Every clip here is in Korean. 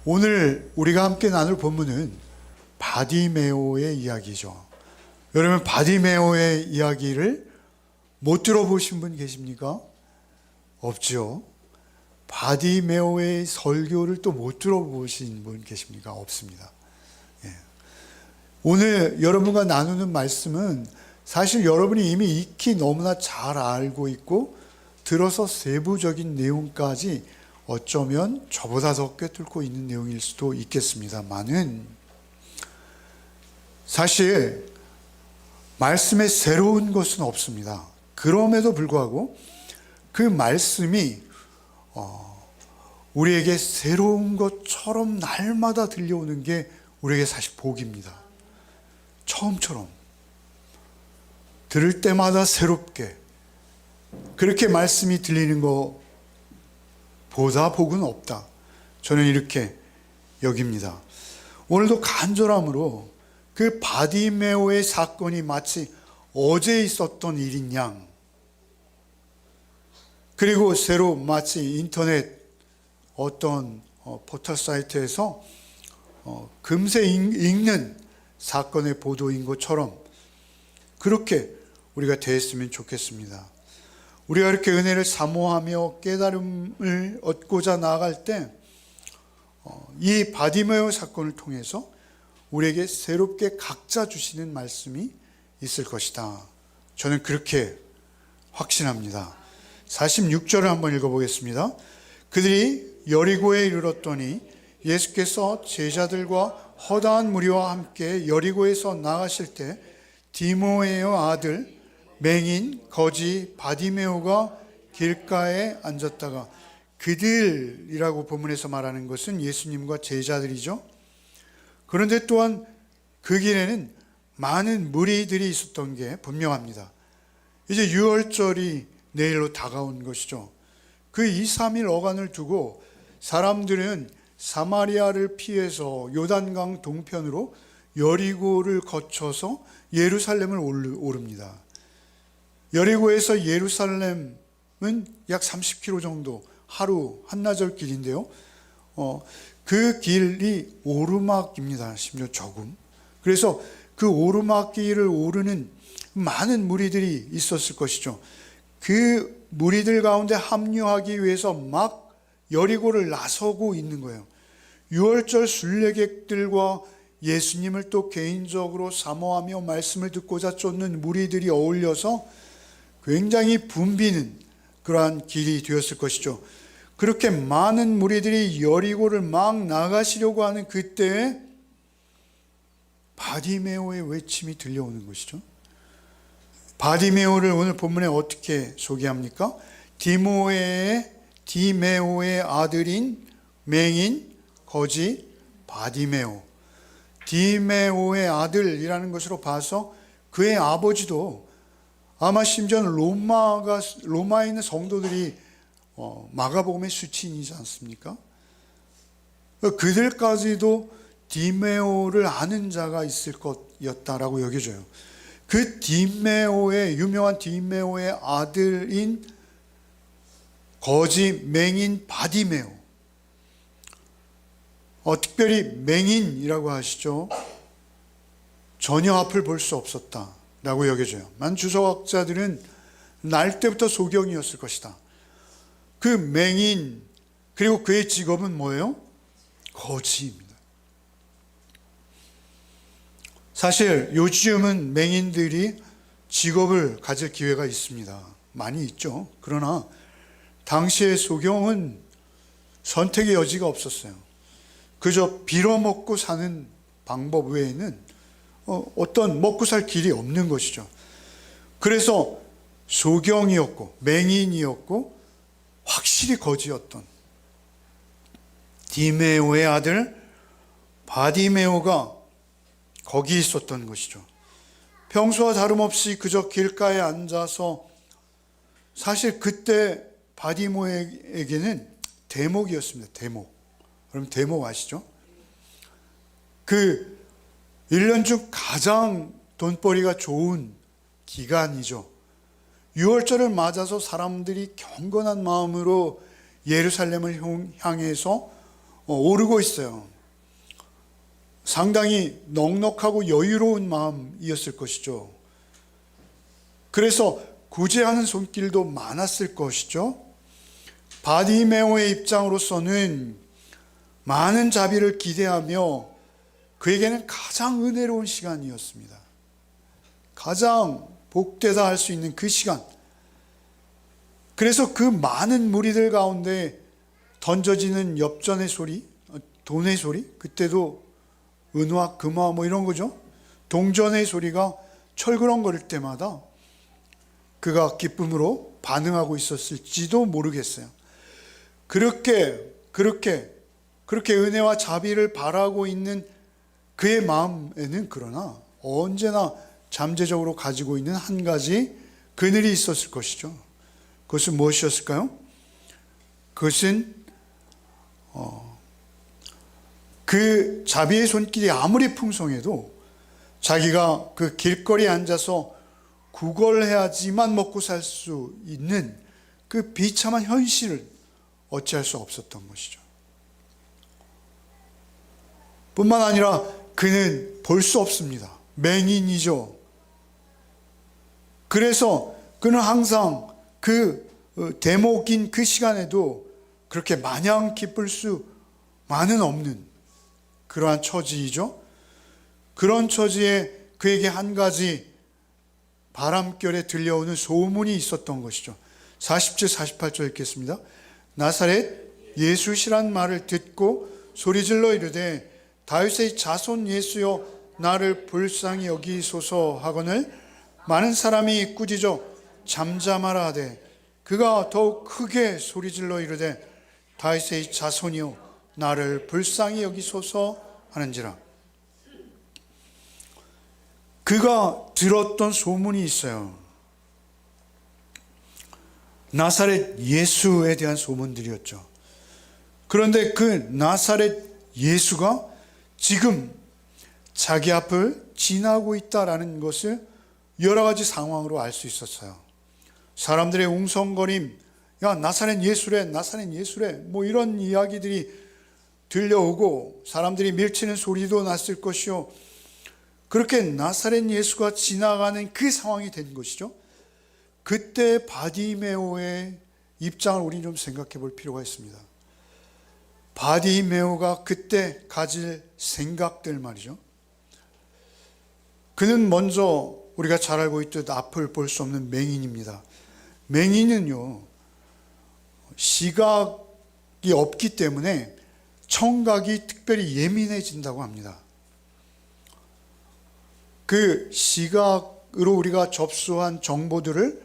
오늘 우리가 함께 나눌 본문은 바디메오의 이야기죠. 여러분, 바디메오의 이야기를 못 들어보신 분 계십니까? 없죠. 바디메오의 설교를 또 못 들어보신 분 계십니까? 없습니다. 오늘 여러분과 나누는 말씀은 사실 여러분이 이미 익히 너무나 잘 알고 있고 들어서 세부적인 내용까지 어쩌면 저보다 더 꿰뚫고 있는 내용일 수도 있겠습니다만은, 사실 말씀에 새로운 것은 없습니다. 그럼에도 불구하고 그 말씀이 우리에게 새로운 것처럼 날마다 들려오는 게 우리에게 사실 복입니다. 처음처럼 들을 때마다 새롭게 그렇게 말씀이 들리는 것보다 복은 없다. 저는 이렇게 여깁니다. 오늘도 간절함으로 그 바디메오의 사건이 마치 어제 있었던 일인 양, 그리고 새로 마치 인터넷 어떤 포털 사이트에서 금세 읽는 사건의 보도인 것처럼 그렇게 우리가 되었으면 좋겠습니다. 우리가 이렇게 은혜를 사모하며 깨달음을 얻고자 나아갈 때 이 바디메오 사건을 통해서 우리에게 새롭게 각자 주시는 말씀이 있을 것이다. 저는 그렇게 확신합니다. 46절을 한번 읽어보겠습니다. 그들이 여리고에 이르렀더니 예수께서 제자들과 허다한 무리와 함께 여리고에서 나가실 때 디모에의 아들 맹인 거지 바디메오가 길가에 앉았다가, 그들이라고 본문에서 말하는 것은 예수님과 제자들이죠. 그런데 또한 그 길에는 많은 무리들이 있었던 게 분명합니다. 이제 유월절이 내일로 다가온 것이죠. 그 2, 3일 어간을 두고 사람들은 사마리아를 피해서 요단강 동편으로 여리고를 거쳐서 예루살렘을 오릅니다. 여리고에서 예루살렘은 약 30km 정도, 하루 한나절 길인데요. 그 길이 오르막입니다. 심지어 조금. 그래서 그 오르막길을 오르는 많은 무리들이 있었을 것이죠. 그 무리들 가운데 합류하기 위해서 막 여리고를 나서고 있는 거예요. 유월절 순례객들과 예수님을 또 개인적으로 사모하며 말씀을 듣고자 쫓는 무리들이 어울려서 굉장히 붐비는 그러한 길이 되었을 것이죠. 그렇게 많은 무리들이 여리고를 막 나가시려고 하는 그때에 바디메오의 외침이 들려오는 것이죠. 바디메오를 오늘 본문에 어떻게 소개합니까? 디메오의 아들인 맹인 거지 바디메오. 디메오의 아들이라는 것으로 봐서 그의 아버지도 아마 심지어 로마에 있는 성도들이 마가복음의 수치인이지 않습니까? 그들까지도 디메오를 아는 자가 있을 것이었다라고 여겨져요. 그 유명한 디메오의 아들인 거지 맹인 바디메오, 특별히 맹인이라고 하시죠. 전혀 앞을 볼 수 없었다라고 여겨져요. 많은 주석학자들은 날 때부터 소경이었을 것이다. 그 맹인, 그리고 그의 직업은 뭐예요? 거지입니다. 사실 요즘은 맹인들이 직업을 가질 기회가 있습니다. 많이 있죠. 그러나 당시의 소경은 선택의 여지가 없었어요. 그저 빌어먹고 사는 방법 외에는 어떤 먹고 살 길이 없는 것이죠. 그래서 소경이었고 맹인이었고 확실히 거지였던 디메오의 아들 바디메오가 거기 있었던 것이죠. 평소와 다름없이 그저 길가에 앉아서, 사실 그때 바디메오에게는 대목이었습니다. 대목. 그럼 대목 아시죠? 그 1년 중 가장 돈벌이가 좋은 기간이죠. 유월절을 맞아서 사람들이 경건한 마음으로 예루살렘을 향해서 오르고 있어요. 상당히 넉넉하고 여유로운 마음이었을 것이죠. 그래서 구제하는 손길도 많았을 것이죠. 바디메오의 입장으로서는 많은 자비를 기대하며 그에게는 가장 은혜로운 시간이었습니다. 가장 복되다 할 수 있는 그 시간. 그래서 그 많은 무리들 가운데 던져지는 엽전의 소리, 돈의 소리, 그때도 은화, 금화 뭐 이런 거죠. 동전의 소리가 철그렁거릴 때마다 그가 기쁨으로 반응하고 있었을지도 모르겠어요. 그렇게 은혜와 자비를 바라고 있는 그의 마음에는 그러나 언제나 잠재적으로 가지고 있는 한 가지 그늘이 있었을 것이죠. 그것은 무엇이었을까요? 그것은 그 자비의 손길이 아무리 풍성해도 자기가 그 길거리에 앉아서 구걸해야지만 먹고 살 수 있는 그 비참한 현실을 어찌할 수 없었던 것이죠. 뿐만 아니라 그는 볼 수 없습니다. 맹인이죠. 그래서 그는 항상 그 대목인 그 시간에도 그렇게 마냥 기쁠 수만은 없는 그러한 처지이죠. 그런 처지에 그에게 한 가지 바람결에 들려오는 소문이 있었던 것이죠. 47, 48절 읽겠습니다. 나사렛 예수시란 말을 듣고 소리질러 이르되 다윗의 자손 예수여 나를 불쌍히 여기소서 하거늘 많은 사람이 꾸짖어 잠잠하라 하되 그가 더욱 크게 소리질러 이르되 다윗의 자손이여 나를 불쌍히 여기소서 하는지라. 그가 들었던 소문이 있어요. 나사렛 예수에 대한 소문들이었죠. 그런데 그 나사렛 예수가 지금 자기 앞을 지나고 있다라는 것을 여러 가지 상황으로 알 수 있었어요. 사람들의 웅성거림, 야 나사렛 예수래, 나사렛 예수래, 뭐 이런 이야기들이 들려오고 사람들이 밀치는 소리도 났을 것이요. 그렇게 나사렛 예수가 지나가는 그 상황이 된 것이죠. 그때 바디메오의 입장을 우리는 좀 생각해 볼 필요가 있습니다. 바디메오가 그때 가질 생각들 말이죠. 그는 먼저 우리가 잘 알고 있듯 앞을 볼 수 없는 맹인입니다. 맹인은요, 시각이 없기 때문에 청각이 특별히 예민해진다고 합니다. 그 시각으로 우리가 접수한 정보들을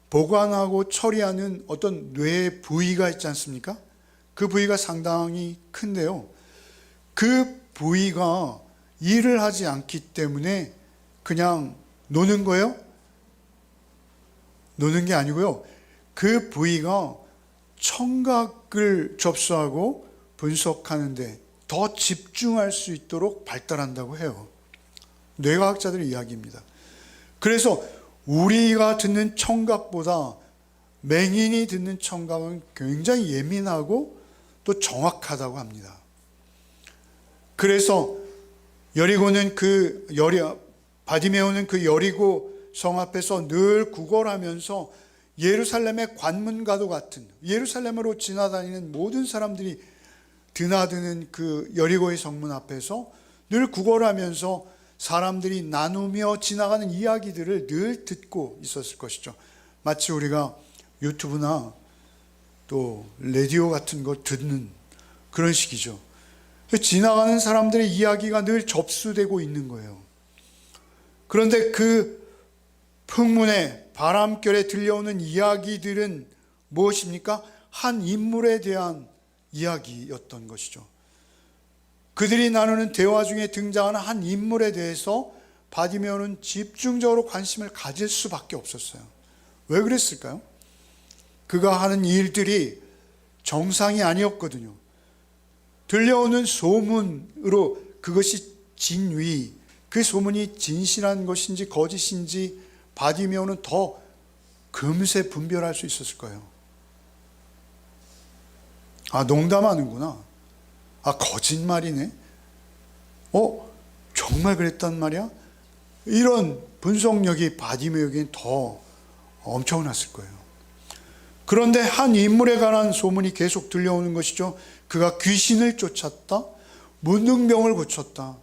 보관하고 처리하는 어떤 뇌의 부위가 있지 않습니까? 그 부위가 상당히 큰데요. 그 부위가 일을 하지 않기 때문에 그냥 노는 거예요? 노는 게 아니고요. 그 부위가 청각을 접수하고 분석하는데 더 집중할 수 있도록 발달한다고 해요. 뇌과학자들의 이야기입니다. 그래서 우리가 듣는 청각보다 맹인이 듣는 청각은 굉장히 예민하고 또 정확하다고 합니다. 그래서 바디메오는 그 여리고 성 앞에서 늘 구걸하면서 예루살렘의 관문과도 같은, 예루살렘으로 지나다니는 모든 사람들이 드나드는 그 여리고의 성문 앞에서 늘 구걸하면서 사람들이 나누며 지나가는 이야기들을 늘 듣고 있었을 것이죠. 마치 우리가 유튜브나 또 라디오 같은 거 듣는 그런 식이죠. 지나가는 사람들의 이야기가 늘 접수되고 있는 거예요. 그런데 그 풍문에 바람결에 들려오는 이야기들은 무엇입니까? 한 인물에 대한 이야기였던 것이죠. 그들이 나누는 대화 중에 등장하는 한 인물에 대해서 바디메오는 집중적으로 관심을 가질 수밖에 없었어요. 왜 그랬을까요? 그가 하는 일들이 정상이 아니었거든요. 들려오는 소문으로 그것이 진위, 그 소문이 진실한 것인지 거짓인지 바디메오는 더 금세 분별할 수 있었을 거예요. 아, 농담하는구나. 아, 거짓말이네? 정말 그랬단 말이야? 이런 분석력이 바디메오에게는 더 엄청났을 거예요. 그런데 한 인물에 관한 소문이 계속 들려오는 것이죠. 그가 귀신을 쫓았다, 문둥병을 고쳤다,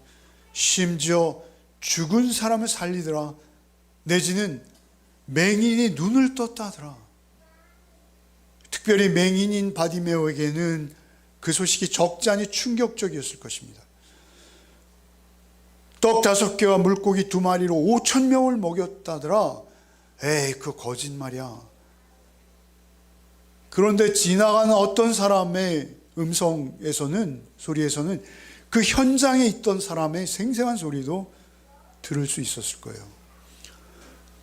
심지어 죽은 사람을 살리더라, 내지는 맹인이 눈을 떴다 하더라. 특별히 맹인인 바디메오에게는 그 소식이 적지 않이 충격적이었을 것입니다. 떡 5개와 물고기 2마리로 5,000명을 먹였다더라. 에이, 그 거짓말이야. 그런데 지나가는 어떤 사람의 소리에서는 그 현장에 있던 사람의 생생한 소리도 들을 수 있었을 거예요.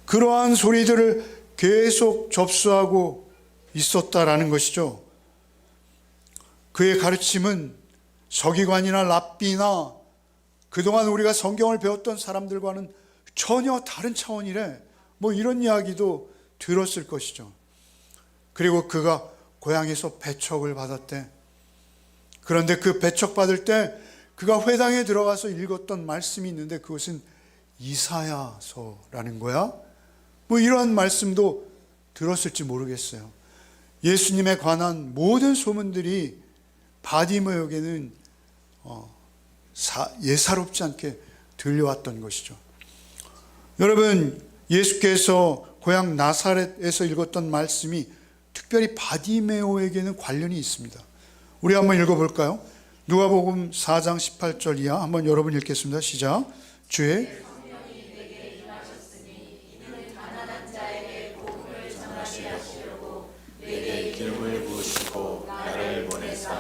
그러한 소리들을 계속 접수하고 있었다라는 것이죠. 그의 가르침은 서기관이나 랍비나 그동안 우리가 성경을 배웠던 사람들과는 전혀 다른 차원이래, 이런 이야기도 들었을 것이죠. 그리고 그가 고향에서 배척을 받았대. 그런데 그 배척받을 때 그가 회당에 들어가서 읽었던 말씀이 있는데 그것은 이사야서라는 거야. 이러한 말씀도 들었을지 모르겠어요. 예수님에 관한 모든 소문들이 바디메오에게는 예사롭지 않게 들려왔던 것이죠. 여러분, 예수께서 고향 나사렛에서 읽었던 말씀이 특별히 바디메오에게는 관련이 있습니다. 우리 한번 읽어볼까요? 누가복음 4장 18절 이하 한번 여러분 읽겠습니다. 시작. 주의 내게 기름을 부으시고 나를 보내사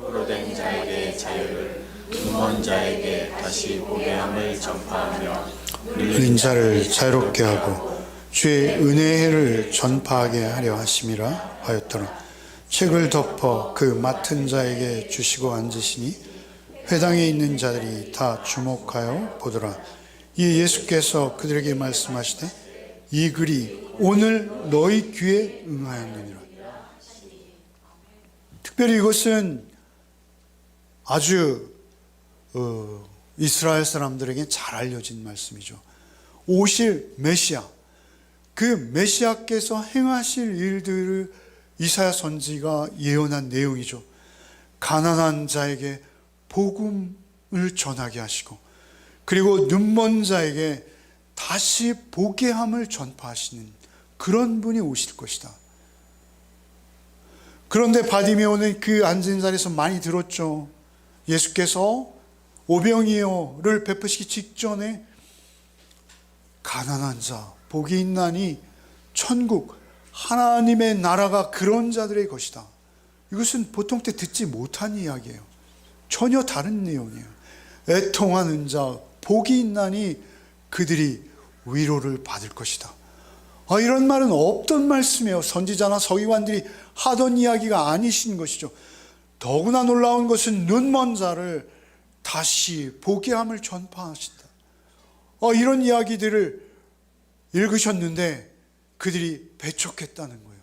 홀로 된 자에게 자유를, 눈먼 자에게 다시 보게 함을 전파하며 눌린 자를 자유롭게 하고 주의 은혜의 해를 전파하게 하려 하심이라 하였더라. 책을 덮어 그 맡은 자에게 주시고 앉으시니 회당에 있는 자들이 다 주목하여 보더라. 이 예수께서 그들에게 말씀하시되 이 글이 오늘 너희 귀에 응하였느니라. 특별히 이것은 아주 이스라엘 사람들에게 잘 알려진 말씀이죠. 오실 메시아, 그 메시아께서 행하실 일들을 이사야 선지가 예언한 내용이죠. 가난한 자에게 복음을 전하게 하시고, 그리고 눈먼 자에게 다시 보게 함을 전파하시는 그런 분이 오실 것이다. 그런데 바디메오는 그 앉은 자리에서 많이 들었죠. 예수께서 오병이어를 베푸시기 직전에 가난한 자, 복이 있나니 천국, 하나님의 나라가 그런 자들의 것이다. 이것은 보통 때 듣지 못한 이야기예요. 전혀 다른 내용이에요. 애통하는 자, 복이 있나니 그들이 위로를 받을 것이다. 이런 말은 없던 말씀이에요. 선지자나 서기관들이 하던 이야기가 아니신 것이죠. 더구나 놀라운 것은 눈먼 자를 다시 보게 함을 전파하신다. 이런 이야기들을 읽으셨는데 그들이 배척했다는 거예요.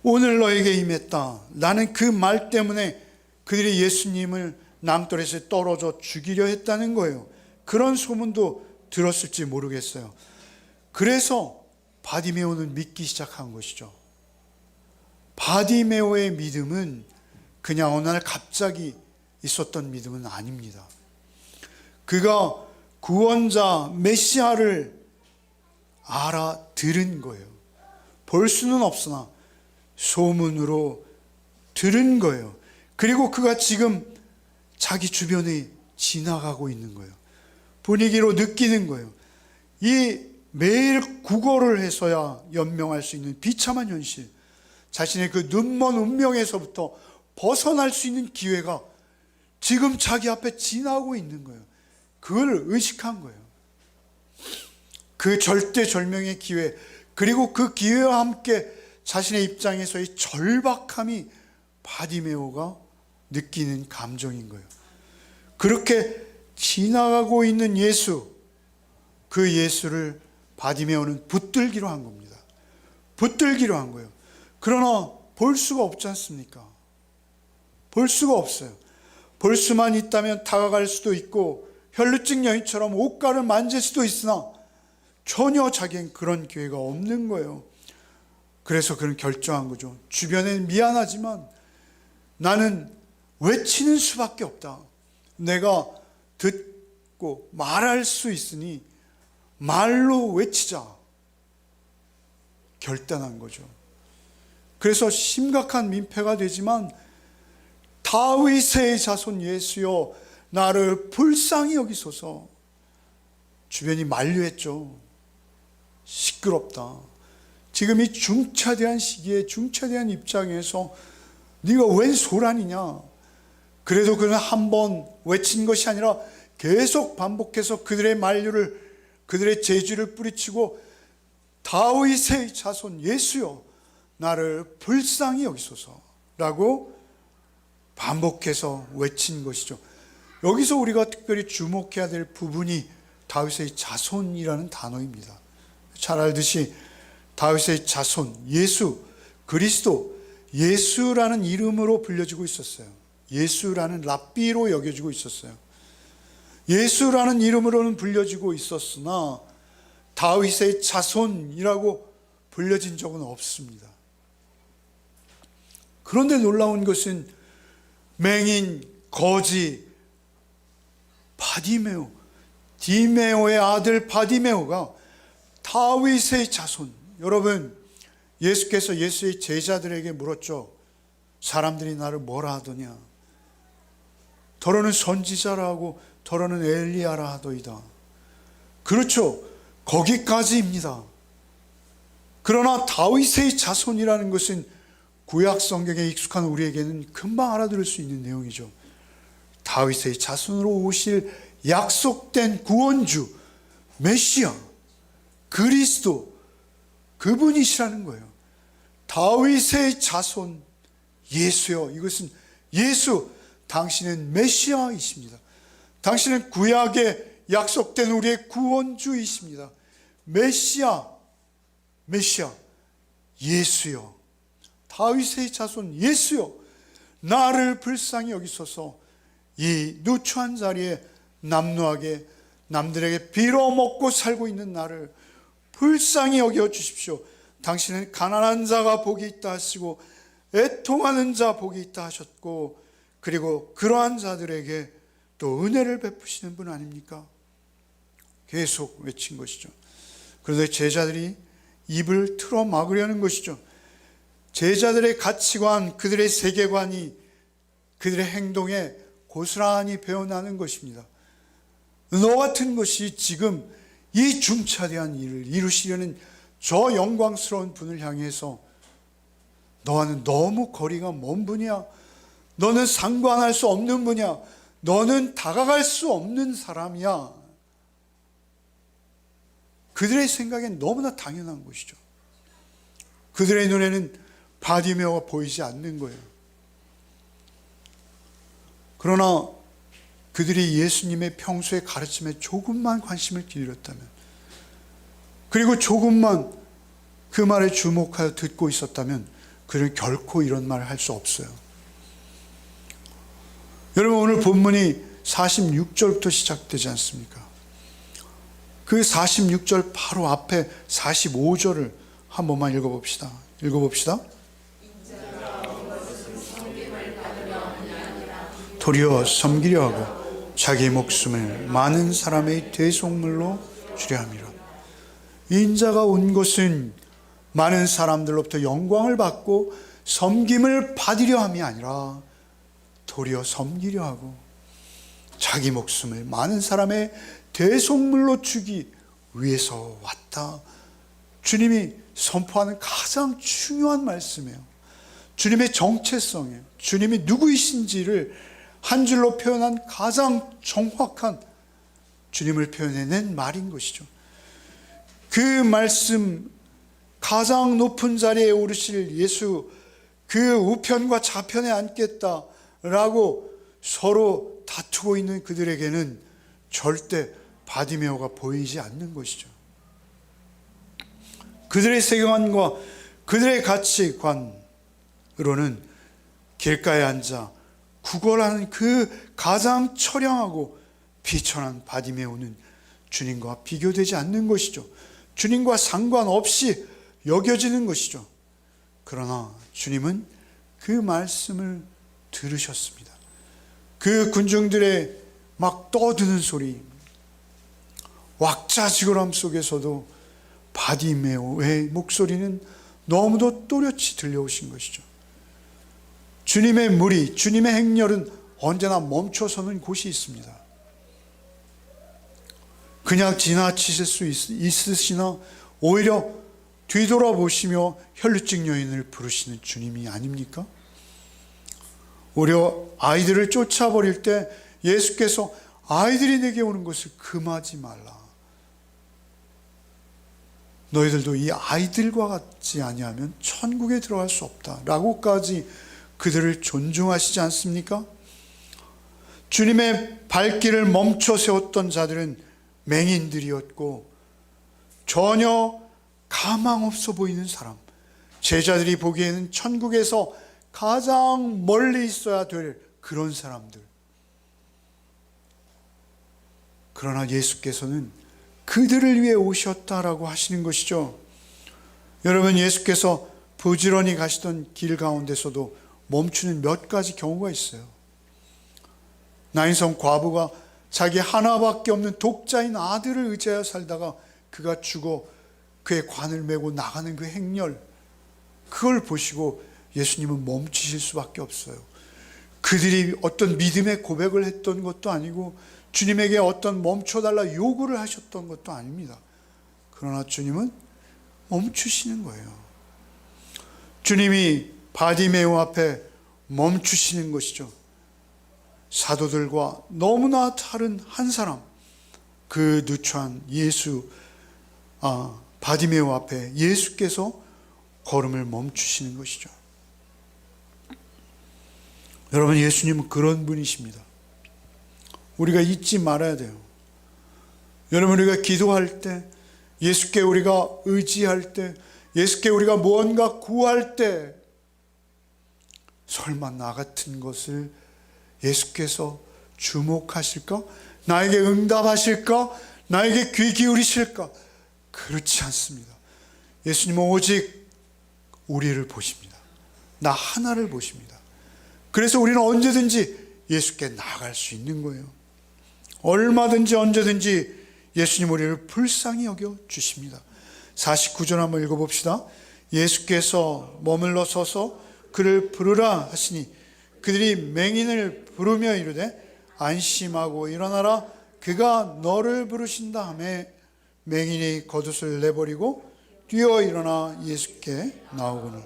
오늘 너에게 임했다. 나는 그 말 때문에 그들이 예수님을 낭떠러지에 떨어져 죽이려 했다는 거예요. 그런 소문도 들었을지 모르겠어요. 그래서 바디메오는 믿기 시작한 것이죠. 바디메오의 믿음은 그냥 어느 날 갑자기 있었던 믿음은 아닙니다. 그가 구원자 메시아를 알아들은 거예요. 볼 수는 없으나 소문으로 들은 거예요. 그리고 그가 지금 자기 주변에 지나가고 있는 거예요. 분위기로 느끼는 거예요. 이 매일 구걸을 해서야 연명할 수 있는 비참한 현실, 자신의 그 눈먼 운명에서부터 벗어날 수 있는 기회가 지금 자기 앞에 지나고 있는 거예요. 그걸 의식한 거예요. 그 절대절명의 기회, 그리고 그 기회와 함께 자신의 입장에서의 절박함이 바디메오가 느끼는 감정인 거예요. 그렇게 지나가고 있는 예수, 그 예수를 바디메오는 붙들기로 한 겁니다. 붙들기로 한 거예요. 그러나 볼 수가 없지 않습니까? 볼 수가 없어요. 볼 수만 있다면 다가갈 수도 있고 혈루증 여인처럼 옷가를 만질 수도 있으나 전혀 자기는 그런 기회가 없는 거예요. 그래서 그는 결정한 거죠. 주변엔 미안하지만 나는 외치는 수밖에 없다. 내가 듣고 말할 수 있으니 말로 외치자. 결단한 거죠. 그래서 심각한 민폐가 되지만 다윗의 자손 예수여 나를 불쌍히 여기소서. 주변이 만류했죠. 시끄럽다. 지금 이 중차대한 시기에 중차대한 입장에서 네가 웬 소란이냐. 그래도 그는 한 번 외친 것이 아니라 계속 반복해서 그들의 만류를, 그들의 제지를 뿌리치고 다윗의 자손 예수여 나를 불쌍히 여기소서라고 반복해서 외친 것이죠. 여기서 우리가 특별히 주목해야 될 부분이 다윗의 자손이라는 단어입니다. 잘 알듯이 다윗의 자손, 예수, 그리스도, 예수라는 이름으로 불려지고 있었어요. 예수라는 랍비로 여겨지고 있었어요. 예수라는 이름으로는 불려지고 있었으나 다윗의 자손이라고 불려진 적은 없습니다. 그런데 놀라운 것은 맹인, 거지, 바디메오, 디메오의 아들 바디메오가 다윗의 자손. 여러분, 예수께서 예수의 제자들에게 물었죠. 사람들이 나를 뭐라 하더냐. 더러는 선지자라고 더러는 엘리야라 하더이다. 그렇죠. 거기까지입니다. 그러나 다윗의 자손이라는 것은 구약 성경에 익숙한 우리에게는 금방 알아들을 수 있는 내용이죠. 다윗의 자손으로 오실 약속된 구원주, 메시아, 그리스도, 그분이시라는 거예요. 다윗의 자손 예수요. 이것은 예수, 당신은 메시아이십니다. 당신은 구약에 약속된 우리의 구원주이십니다. 메시아, 예수요. 다윗의 자손 예수요. 나를 불쌍히 여기소서. 이 누추한 자리에 남루하게 남들에게 빌어먹고 살고 있는 나를 불쌍히 여겨 주십시오. 당신은 가난한 자가 복이 있다 하시고 애통하는 자 복이 있다 하셨고, 그리고 그러한 자들에게 또 은혜를 베푸시는 분 아닙니까? 계속 외친 것이죠. 그런데 제자들이 입을 틀어 막으려는 것이죠. 제자들의 가치관, 그들의 세계관이 그들의 행동에 고스란히 배어나는 것입니다. 너 같은 것이 지금 이 중차대한 일을 이루시려는 저 영광스러운 분을 향해서 너와는 너무 거리가 먼 분이야. 너는 상관할 수 없는 분이야. 너는 다가갈 수 없는 사람이야. 그들의 생각엔 너무나 당연한 것이죠. 그들의 눈에는 바디메오가 보이지 않는 거예요. 그러나 그들이 예수님의 평소의 가르침에 조금만 관심을 기울였다면, 그리고 조금만 그 말에 주목하여 듣고 있었다면 그들은 결코 이런 말을 할 수 없어요. 여러분, 오늘 본문이 46절부터 시작되지 않습니까? 그 46절 바로 앞에 45절을 한 번만 읽어봅시다. 도리어 섬기려 하고 자기 목숨을 많은 사람의 대속물로 주려 함이라. 인자가 온 것은 많은 사람들로부터 영광을 받고 섬김을 받으려 함이 아니라 도리어 섬기려 하고 자기 목숨을 많은 사람의 대속물로 주기 위해서 왔다. 주님이 선포하는 가장 중요한 말씀이에요. 주님의 정체성이에요. 주님이 누구이신지를 한 줄로 표현한 가장 정확한 주님을 표현해낸 말인 것이죠. 그 말씀, 가장 높은 자리에 오르실 예수, 그 우편과 좌편에 앉겠다라고 서로 다투고 있는 그들에게는 절대 바디메오가 보이지 않는 것이죠. 그들의 세계관과 그들의 가치관을 우리나라로는 길가에 앉아 구걸하는 그 가장 처량하고 비천한 바디메오는 주님과 비교되지 않는 것이죠. 주님과 상관없이 여겨지는 것이죠. 그러나 주님은 그 말씀을 들으셨습니다. 그 군중들의 막 떠드는 소리, 왁자지껄함 속에서도 바디메오의 목소리는 너무도 또렷이 들려오신 것이죠. 주님의 무리, 주님의 행렬은 언제나 멈춰서는 곳이 있습니다. 그냥 지나치실 수 있으시나 오히려 뒤돌아보시며 혈루증 여인을 부르시는 주님이 아닙니까? 오히려 아이들을 쫓아버릴 때 예수께서 아이들이 내게 오는 것을 금하지 말라. 너희들도 이 아이들과 같지 아니하면 천국에 들어갈 수 없다 라고까지 그들을 존중하시지 않습니까? 주님의 발길을 멈춰 세웠던 자들은 맹인들이었고 전혀 가망 없어 보이는 사람, 제자들이 보기에는 천국에서 가장 멀리 있어야 될 그런 사람들. 그러나 예수께서는 그들을 위해 오셨다라고 하시는 것이죠. 여러분, 예수께서 부지런히 가시던 길 가운데서도 멈추는 몇 가지 경우가 있어요. 나인성 과부가 자기 하나밖에 없는 독자인 아들을 의지하여 살다가 그가 죽어 그의 관을 메고 나가는 그 행렬, 그걸 보시고 예수님은 멈추실 수밖에 없어요. 그들이 어떤 믿음의 고백을 했던 것도 아니고 주님에게 어떤 멈춰달라 요구를 하셨던 것도 아닙니다. 그러나 주님은 멈추시는 거예요. 주님이 바디메오 앞에 멈추시는 것이죠. 사도들과 너무나 다른 한 사람, 그 누추한 바디메오 앞에 예수께서 걸음을 멈추시는 것이죠. 여러분, 예수님은 그런 분이십니다. 우리가 잊지 말아야 돼요. 여러분, 우리가 기도할 때, 예수께 우리가 의지할 때, 예수께 우리가 무언가 구할 때, 설마 나 같은 것을 예수께서 주목하실까? 나에게 응답하실까? 나에게 귀 기울이실까? 그렇지 않습니다. 예수님은 오직 우리를 보십니다. 나 하나를 보십니다. 그래서 우리는 언제든지 예수께 나아갈 수 있는 거예요. 얼마든지 언제든지 예수님 우리를 불쌍히 여겨 주십니다. 49절 한번 읽어봅시다. 예수께서 머물러 서서 그를 부르라 하시니 그들이 맹인을 부르며 이르되 안심하고 일어나라, 그가 너를 부르신다 하며 맹인이 겉옷을 내버리고 뛰어 일어나 예수께 나오거늘.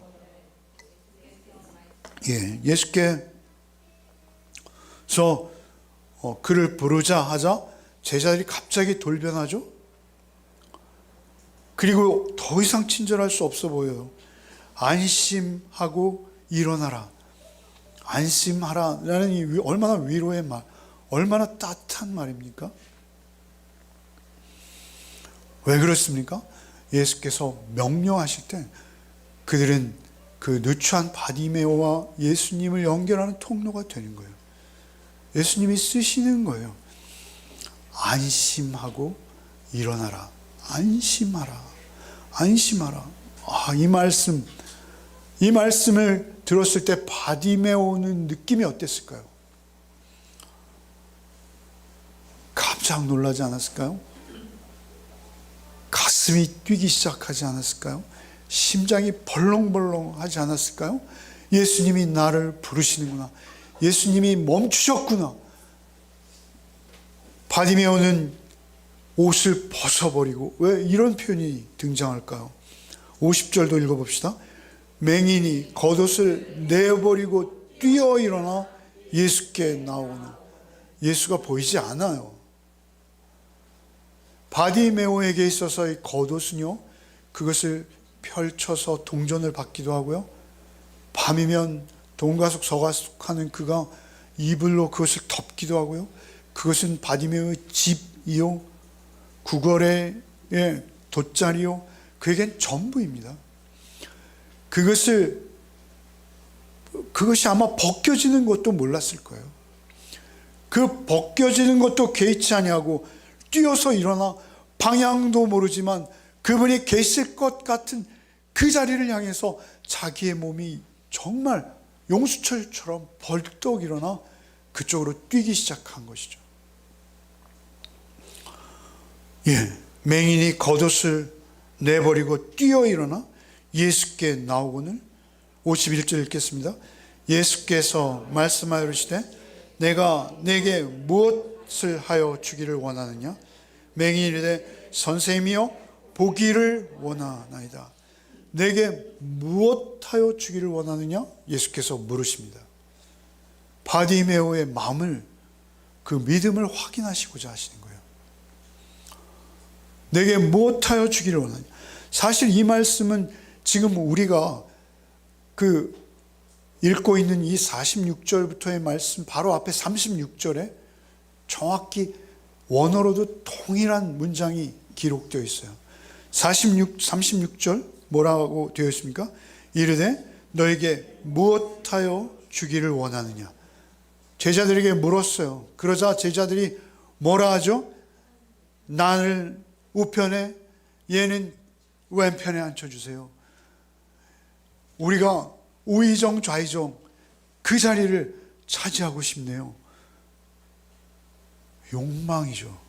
예수께서 그를 부르자 하자 제자들이 갑자기 돌변하죠. 그리고 더 이상 친절할 수 없어 보여요. 안심하고 일어나라. 안심하라라는 이 얼마나 위로의 말, 얼마나 따뜻한 말입니까? 왜 그렇습니까? 예수께서 명령하실 때 그들은 그 누추한 바디메오와 예수님을 연결하는 통로가 되는 거예요. 예수님이 쓰시는 거예요. 안심하고 일어나라. 안심하라. 안심하라. 이 말씀을 들었을 때 바디메오는 느낌이 어땠을까요? 깜짝 놀라지 않았을까요? 가슴이 뛰기 시작하지 않았을까요? 심장이 벌렁벌렁 하지 않았을까요? 예수님이 나를 부르시는구나. 예수님이 멈추셨구나. 바디메오는 옷을 벗어버리고, 왜 이런 표현이 등장할까요? 50절도 읽어봅시다. 맹인이 겉옷을 내버리고 뛰어 일어나 예수께 나오거늘. 예수가 보이지 않아요. 바디메오에게 있어서 이 겉옷은요, 그것을 펼쳐서 동전을 받기도 하고요, 밤이면 동가숙 서가숙하는 그가 이불로 그것을 덮기도 하고요, 그것은 바디메오의 집이요, 구걸의 돗자리요, 그에겐 전부입니다. 그것을 그것이 아마 벗겨지는 것도 몰랐을 거예요. 그 벗겨지는 것도 개의치 아니하고 뛰어서 일어나 방향도 모르지만 그분이 계실 것 같은 그 자리를 향해서 자기의 몸이 정말 용수철처럼 벌떡 일어나 그쪽으로 뛰기 시작한 것이죠. 맹인이 겉옷을 내버리고 뛰어 일어나 예수께 나오거늘 51절 읽겠습니다. 예수께서 말씀하여 이르시되 내가 내게 무엇을 하여 주기를 원하느냐? 맹인이 이르되 선생님이여 보기를 원하나이다. 내게 무엇하여 주기를 원하느냐? 예수께서 물으십니다. 바디메오의 마음을, 그 믿음을 확인하시고자 하시는 거예요. 내게 무엇하여 주기를 원하느냐? 사실 이 말씀은 지금 우리가 읽고 있는 이 46절부터의 말씀 바로 앞에 36절에 정확히 원어로도 동일한 문장이 기록되어 있어요. 36절 뭐라고 되어 있습니까? 이르되 너에게 무엇하여 주기를 원하느냐? 제자들에게 물었어요. 그러자 제자들이 뭐라 하죠? 나를 우편에 얘는 왼편에 앉혀주세요. 우리가 우의정 좌의정 그 자리를 차지하고 싶네요. 욕망이죠.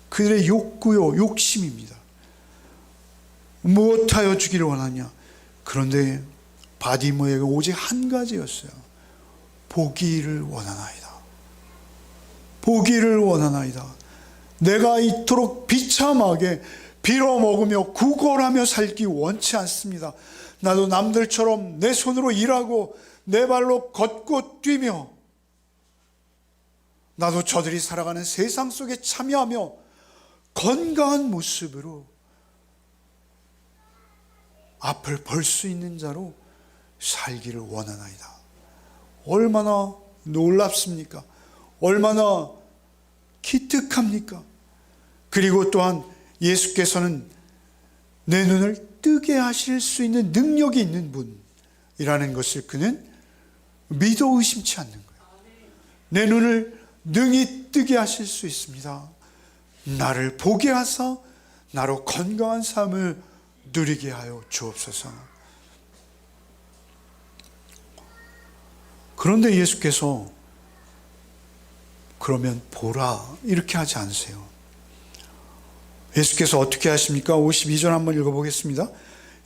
그들의 욕구요, 욕심입니다. 무엇하여 주기를 원하냐? 그런데 바디모에게 오직 한 가지였어요. 보기를 원하나이다. 보기를 원하나이다. 내가 이토록 비참하게 빌어먹으며 구걸하며 살기 원치 않습니다. 나도 남들처럼 내 손으로 일하고 내 발로 걷고 뛰며 나도 저들이 살아가는 세상 속에 참여하며 건강한 모습으로 앞을 벌 수 있는 자로 살기를 원하나이다. 얼마나 놀랍습니까? 얼마나 기특합니까? 그리고 또한 예수께서는 내 눈을 뜨게 하실 수 있는 능력이 있는 분이라는 것을 그는 믿어 의심치 않는 거예요. 내 눈을 능히 뜨게 하실 수 있습니다. 나를 보게 하사 나로 건강한 삶을 누리게 하여 주옵소서. 그런데 예수께서 그러면 보라 이렇게 하지 않으세요. 예수께서 어떻게 하십니까? 52절 한번 읽어보겠습니다.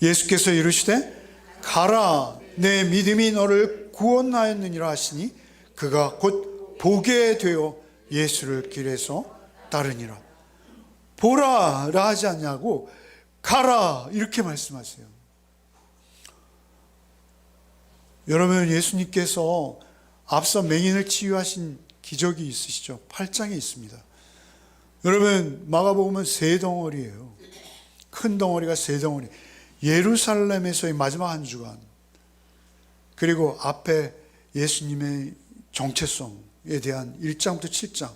예수께서 이르시되 가라 내 믿음이 너를 구원하였느니라 하시니 그가 곧 보게 되어 예수를 길에서 따르니라. 보라라 하지 않냐고 가라 이렇게 말씀하세요. 여러분, 예수님께서 앞서 맹인을 치유하신 기적이 있으시죠? 8장에 있습니다. 여러분, 마가복음은 세 덩어리예요. 큰 덩어리가 세 덩어리. 예루살렘에서의 마지막 한 주간, 그리고 앞에 예수님의 정체성에 대한 1장부터 7장,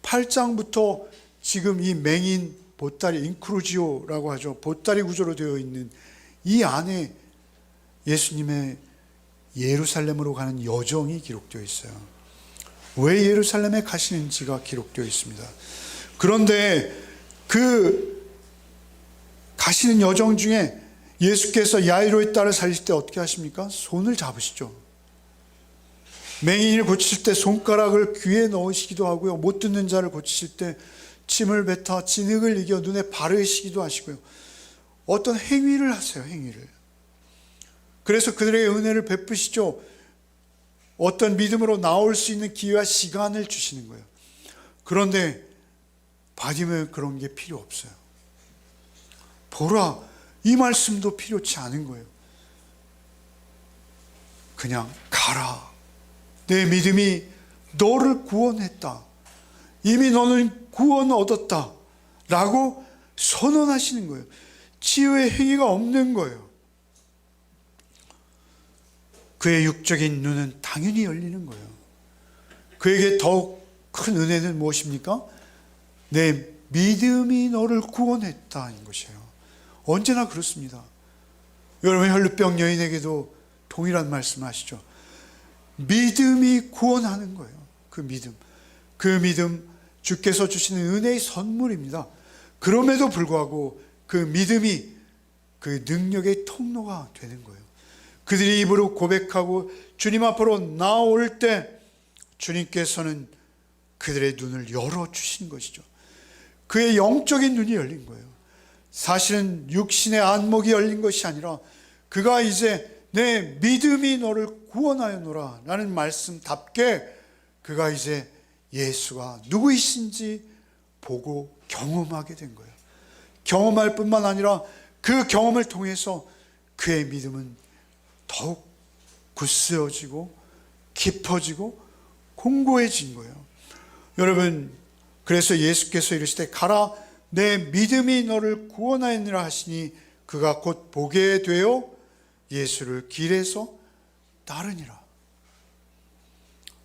8장부터 지금 이 맹인 보따리, 인크루지오라고 하죠. 보따리 구조로 되어 있는 이 안에 예수님의 예루살렘으로 가는 여정이 기록되어 있어요. 왜 예루살렘에 가시는지가 기록되어 있습니다. 그런데 그 가시는 여정 중에 예수께서 야이로의 딸을 살리실 때 어떻게 하십니까? 손을 잡으시죠. 맹인을 고치실 때 손가락을 귀에 넣으시기도 하고요. 못 듣는 자를 고치실 때 침을 뱉어 진흙을 이겨 눈에 바르시기도 하시고요. 어떤 행위를 하세요. 행위를. 그래서 그들에게 은혜를 베푸시죠. 어떤 믿음으로 나올 수 있는 기회와 시간을 주시는 거예요. 그런데 바디메오는 그런 게 필요 없어요. 보라, 이 말씀도 필요치 않은 거예요. 그냥 가라. 내 믿음이 너를 구원했다. 이미 너는 구원 얻었다. 라고 선언하시는 거예요. 치유의 행위가 없는 거예요. 그의 육적인 눈은 당연히 열리는 거예요. 그에게 더욱 큰 은혜는 무엇입니까? 내 믿음이 너를 구원했다는 것이에요. 언제나 그렇습니다. 여러분, 혈루병 여인에게도 동일한 말씀을 하시죠. 믿음이 구원하는 거예요. 그 믿음 주께서 주시는 은혜의 선물입니다. 그럼에도 불구하고 그 믿음이 그 능력의 통로가 되는 거예요. 그들이 입으로 고백하고 주님 앞으로 나올 때 주님께서는 그들의 눈을 열어주신 것이죠. 그의 영적인 눈이 열린 거예요. 사실은 육신의 안목이 열린 것이 아니라 그가 이제 내 믿음이 너를 구원하였노라 라는 말씀답게 그가 이제 예수가 누구이신지 보고 경험하게 된 거예요. 경험할 뿐만 아니라 그 경험을 통해서 그의 믿음은 더욱 굳세어지고 깊어지고 공고해진 거예요. 여러분, 그래서 예수께서 이르시되 가라 내 믿음이 너를 구원하였느라 하시니 그가 곧 보게 되어 예수를 길에서 따르니라.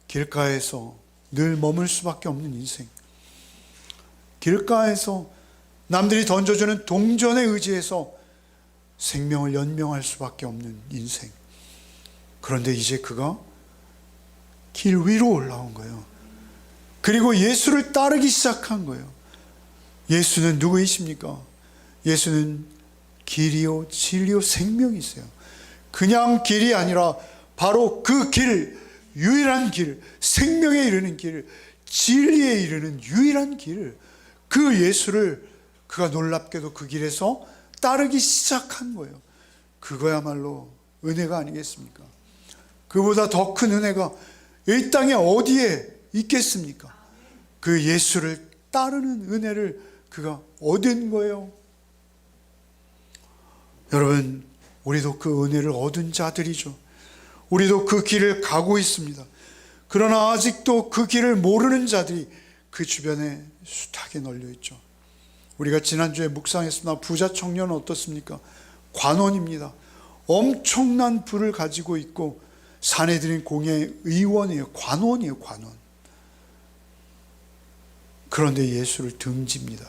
길가에서 늘 머물 수밖에 없는 인생, 길가에서 남들이 던져주는 동전에 의지해서 생명을 연명할 수밖에 없는 인생. 그런데 이제 그가 길 위로 올라온 거예요. 그리고 예수를 따르기 시작한 거예요. 예수는 누구이십니까? 예수는 길이요 진리요 생명이세요. 그냥 길이 아니라 바로 그 길, 유일한 길, 생명에 이르는 길, 진리에 이르는 유일한 길, 그 예수를 그가 놀랍게도 그 길에서 따르기 시작한 거예요. 그거야말로 은혜가 아니겠습니까? 그보다 더 큰 은혜가 이 땅에 어디에 있겠습니까? 그 예수를 따르는 은혜를 그가 얻은 거예요. 여러분, 우리도 그 은혜를 얻은 자들이죠. 우리도 그 길을 가고 있습니다. 그러나 아직도 그 길을 모르는 자들이 그 주변에 숱하게 널려 있죠. 우리가 지난주에 묵상했으나 부자 청년은 어떻습니까? 관원입니다. 엄청난 부를 가지고 있고 사내들인 공의 의원이에요. 관원이에요, 관원. 그런데 예수를 등집니다.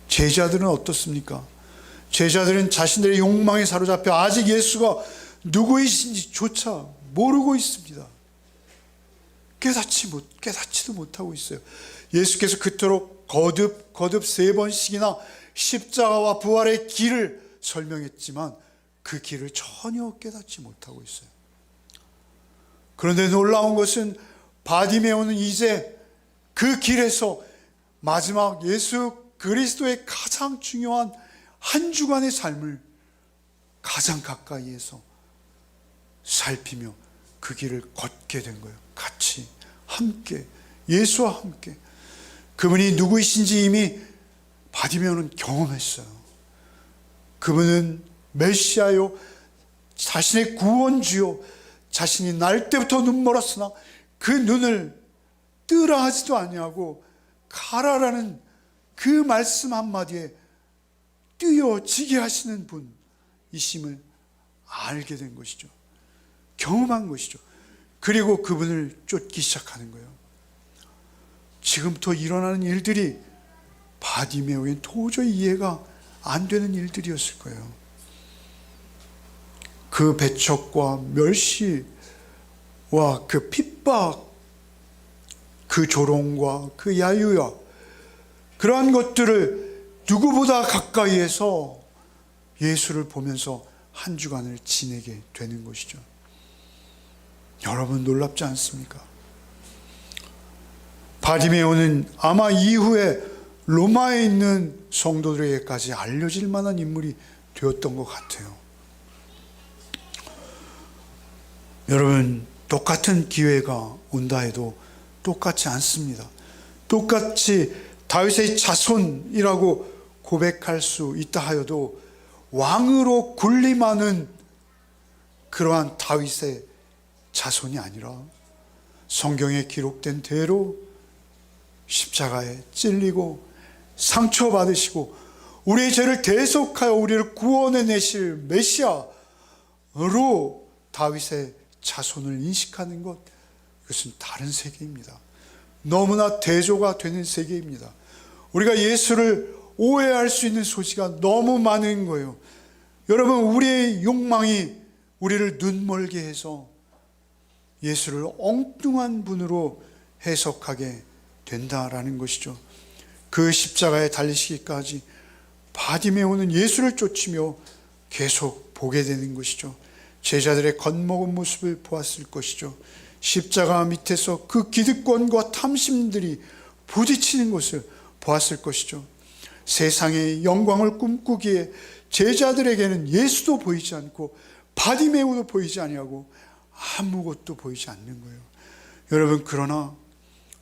제자들은 어떻습니까? 제자들은 자신들의 욕망에 사로잡혀 아직 예수가 누구이신지조차 모르고 있습니다. 깨닫지도 못하고 있어요. 예수께서 그토록 거듭 3번씩이나 십자가와 부활의 길을 설명했지만 그 길을 전혀 깨닫지 못하고 있어요. 그런데 놀라운 것은 바디메오는 이제 그 길에서 마지막 예수 그리스도의 가장 중요한 한 주간의 삶을 가장 가까이에서 살피며 그 길을 걷게 된 거예요. 같이 함께 예수와 함께. 그분이 누구이신지 이미 바디메오는 경험했어요. 그분은 메시아요, 자신의 구원주요, 자신이 날 때부터 눈멀었으나 그 눈을 뜨라 하지도 아니하고 가라라는 그 말씀 한마디에 뛰어지게 하시는 분이심을 알게 된 것이죠. 경험한 것이죠. 그리고 그분을 쫓기 시작하는 거예요. 지금부터 일어나는 일들이 바디메오엔 도저히 이해가 안 되는 일들이었을 거예요. 그 배척과 멸시와 그 핍박, 그 조롱과 그 야유와 그러한 것들을 누구보다 가까이에서 예수를 보면서 한 주간을 지내게 되는 것이죠. 여러분, 놀랍지 않습니까? 바디메오는 아마 이후에 로마에 있는 성도들에게까지 알려질 만한 인물이 되었던 것 같아요. 여러분, 똑같은 기회가 온다 해도 똑같지 않습니다. 똑같이 다윗의 자손이라고 고백할 수 있다 하여도 왕으로 군림하는 그러한 다윗의 자손이 아니라 성경에 기록된 대로 십자가에 찔리고 상처받으시고 우리의 죄를 대속하여 우리를 구원해 내실 메시아로 다윗의 자손을 인식하는 것, 이것은 다른 세계입니다. 너무나 대조가 되는 세계입니다. 우리가 예수를 오해할 수 있는 소지가 너무 많은 거예요. 여러분, 우리의 욕망이 우리를 눈멀게 해서 예수를 엉뚱한 분으로 해석하게 된다라는 것이죠. 그 십자가에 달리시기까지 바디메오는 예수를 쫓으며 계속 보게 되는 것이죠. 제자들의 겁먹은 모습을 보았을 것이죠. 십자가 밑에서 그 기득권과 탐심들이 부딪히는 것을 보았을 것이죠. 세상의 영광을 꿈꾸기에 제자들에게는 예수도 보이지 않고 바디메오도 보이지 아니하고 아무것도 보이지 않는 거예요. 여러분, 그러나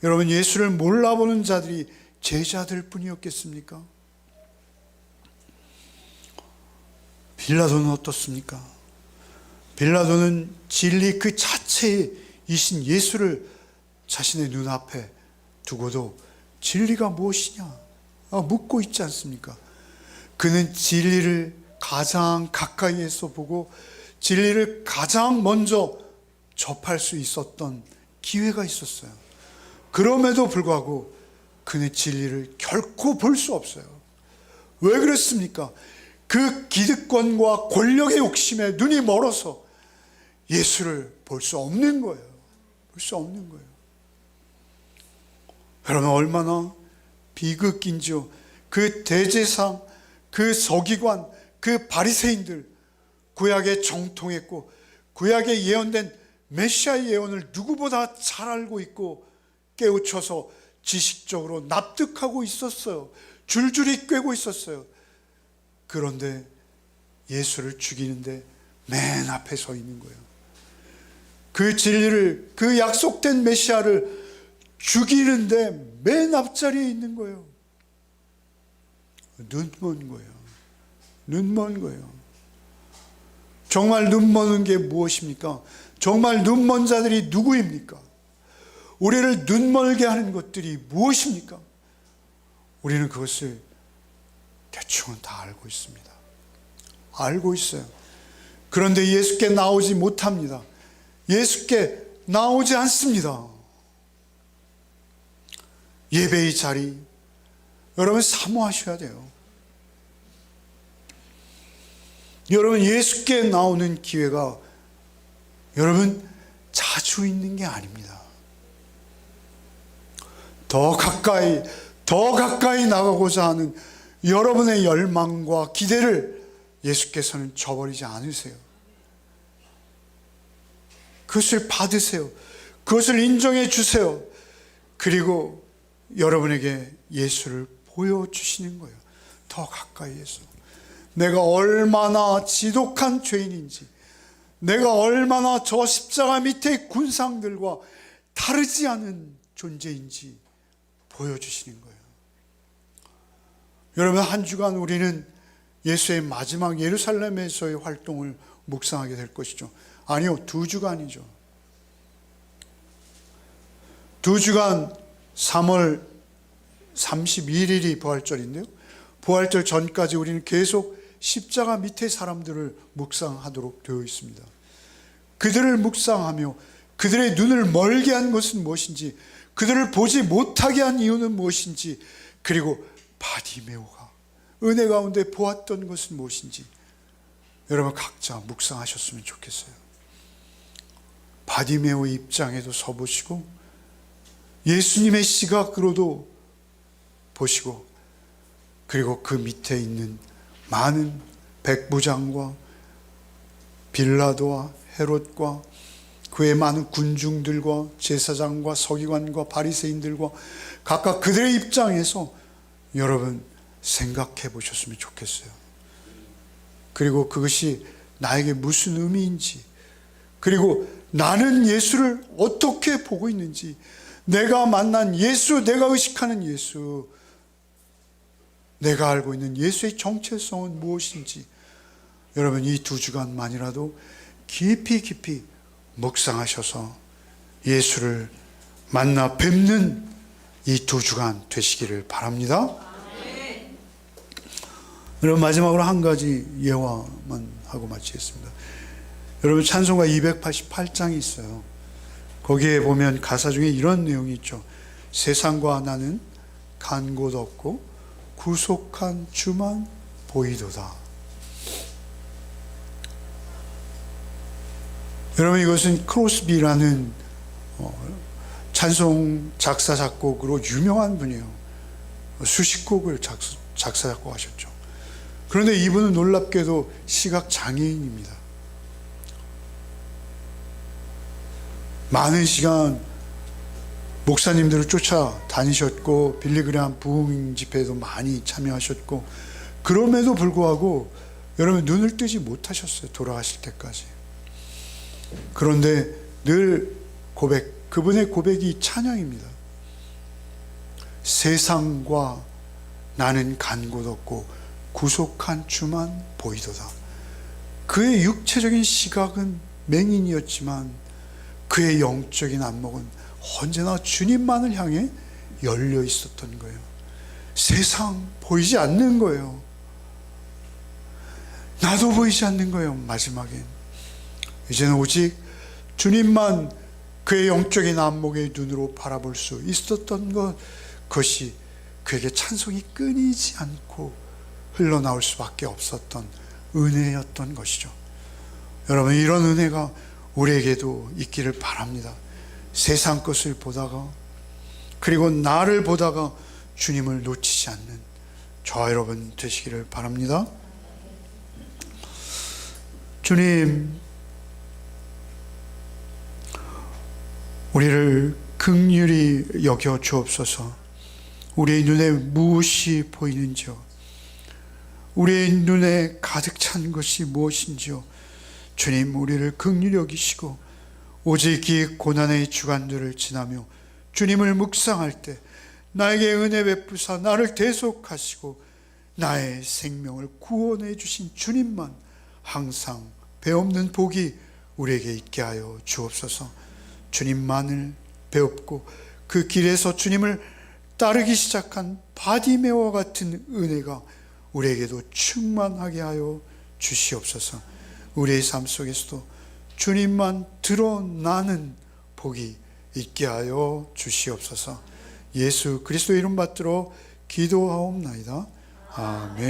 여러분, 예수를 몰라보는 자들이 제자들 뿐이었겠습니까? 빌라도는 어떻습니까? 빌라도는 진리 그 자체이신 예수를 자신의 눈앞에 두고도 진리가 무엇이냐 묻고 있지 않습니까? 그는 진리를 가장 가까이에서 보고 진리를 가장 먼저 접할 수 있었던 기회가 있었어요. 그럼에도 불구하고 그는 진리를 결코 볼 수 없어요. 왜 그랬습니까? 그 기득권과 권력의 욕심에 눈이 멀어서 예수를 볼 수 없는 거예요. 볼 수 없는 거예요. 여러분, 얼마나 비극인지요. 그 대제사장, 그 서기관, 그 바리새인들, 구약에 정통했고 구약에 예언된 메시아의 예언을 누구보다 잘 알고 있고 깨우쳐서 지식적으로 납득하고 있었어요. 줄줄이 꿰고 있었어요. 그런데 예수를 죽이는데 맨 앞에 서 있는 거예요. 그 진리를, 그 약속된 메시아를 죽이는데 맨 앞자리에 있는 거예요. 눈먼 거예요. 눈먼 거예요. 정말 눈먼 게 무엇입니까? 정말 눈먼 자들이 누구입니까? 우리를 눈멀게 하는 것들이 무엇입니까? 우리는 그것을 대충은 다 알고 있습니다. 알고 있어요. 그런데 예수께 나오지 못합니다. 예수께 나오지 않습니다. 예배의 자리, 여러분 사모하셔야 돼요. 여러분, 예수께 나오는 기회가 여러분 자주 있는 게 아닙니다. 더 가까이 나가고자 하는 여러분의 열망과 기대를 예수께서는 저버리지 않으세요. 그것을 받으세요. 그것을 인정해 주세요. 그리고 여러분에게 예수를 보여주시는 거예요. 더 가까이에서. 내가 얼마나 지독한 죄인인지, 내가 얼마나 저 십자가 밑의 군상들과 다르지 않은 존재인지 보여주시는 거예요. 여러분, 한 주간 우리는 예수의 마지막 예루살렘에서의 활동을 묵상하게 될 것이죠. 아니요, 2주간이죠. 2주간 3월 31일이 부활절인데요. 부활절 전까지 우리는 계속 십자가 밑의 사람들을 묵상하도록 되어 있습니다. 그들을 묵상하며 그들의 눈을 멀게 한 것은 무엇인지, 그들을 보지 못하게 한 이유는 무엇인지, 그리고 바디메오가 은혜 가운데 보았던 것은 무엇인지 여러분 각자 묵상하셨으면 좋겠어요. 바디메오의 입장에도 서보시고 예수님의 시각으로도 보시고, 그리고 그 밑에 있는 많은 백부장과 빌라도와 헤롯과 그의 많은 군중들과 제사장과 서기관과 바리새인들과 각각 그들의 입장에서 여러분 생각해 보셨으면 좋겠어요. 그리고 그것이 나에게 무슨 의미인지, 그리고 나는 예수를 어떻게 보고 있는지, 내가 만난 예수, 내가 의식하는 예수, 내가 알고 있는 예수의 정체성은 무엇인지 여러분 이 2주간만이라도 깊이 묵상하셔서 예수를 만나 뵙는 이 2주간 되시기를 바랍니다. 여러분, 마지막으로 한 가지 예화만 하고 마치겠습니다. 여러분, 찬송가 288장이 있어요. 거기에 보면 가사 중에 이런 내용이 있죠. 세상과 나는 간 곳 없고 구속한 주만 보이도다. 여러분, 이것은 크로스비라는 찬송 작사 작곡으로 유명한 분이에요. 수십 곡을 작사 작곡하셨죠. 그런데 이분은 놀랍게도 시각 장애인입니다. 많은 시간 목사님들을 쫓아다니셨고 빌리그레암 부흥 집회에도 많이 참여하셨고, 그럼에도 불구하고 여러분 눈을 뜨지 못하셨어요. 돌아가실 때까지. 그런데 늘 그분의 고백이 찬양입니다. 세상과 나는 간 곳 없고 구속한 주만 보이도다. 그의 육체적인 시각은 맹인이었지만 그의 영적인 안목은 언제나 주님만을 향해 열려 있었던 거예요. 세상 보이지 않는 거예요. 나도 보이지 않는 거예요. 마지막엔 이제는 오직 주님만 그의 영적인 안목의 눈으로 바라볼 수 있었던 그것이 그에게 찬송이 끊이지 않고 흘러나올 수밖에 없었던 은혜였던 것이죠. 여러분, 이런 은혜가 우리에게도 있기를 바랍니다. 세상 것을 보다가, 그리고 나를 보다가 주님을 놓치지 않는 저와 여러분 되시기를 바랍니다. 주님, 우리를 긍휼히 여겨 주옵소서. 우리의 눈에 무엇이 보이는지요? 우리의 눈에 가득 찬 것이 무엇인지요? 주님, 우리를 긍휼히 여기시고 오직 이 고난의 주간들을 지나며 주님을 묵상할 때 나에게 은혜 베푸사 나를 대속하시고 나의 생명을 구원해 주신 주님만 항상 배없는 복이 우리에게 있게 하여 주옵소서. 주님만을 배웠고 그 길에서 주님을 따르기 시작한 바디메와 같은 은혜가 우리에게도 충만하게 하여 주시옵소서. 우리의 삶 속에서도 주님만 드러나는 복이 있게 하여 주시옵소서. 예수 그리스도의 이름 받들어 기도하옵나이다. 아멘.